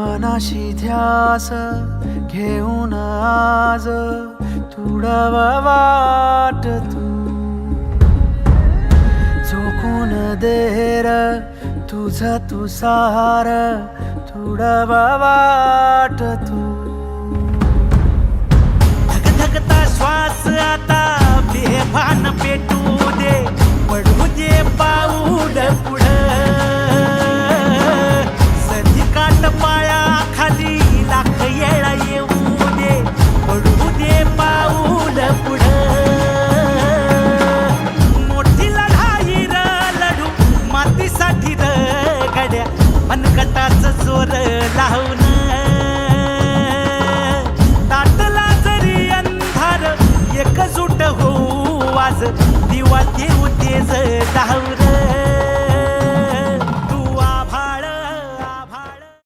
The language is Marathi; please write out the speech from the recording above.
मनाशी ध्यास घेऊन आज तुडव वाट तू झोकून देर तुझ तू सार तुडव वाट तू धगधगता श्वास आता बेभान पेटू दे पडू दे पाऊल पुढं सधी काट पाया खाली लाख येळा येऊ दे पडू दे पाऊल पुढं मोठी लढाई र लढू मातीसाठी र गड्या मनगटाच जोर लावून ताटला जरी अंधार एकजूट होऊ आज दिवा देऊ तेज दावर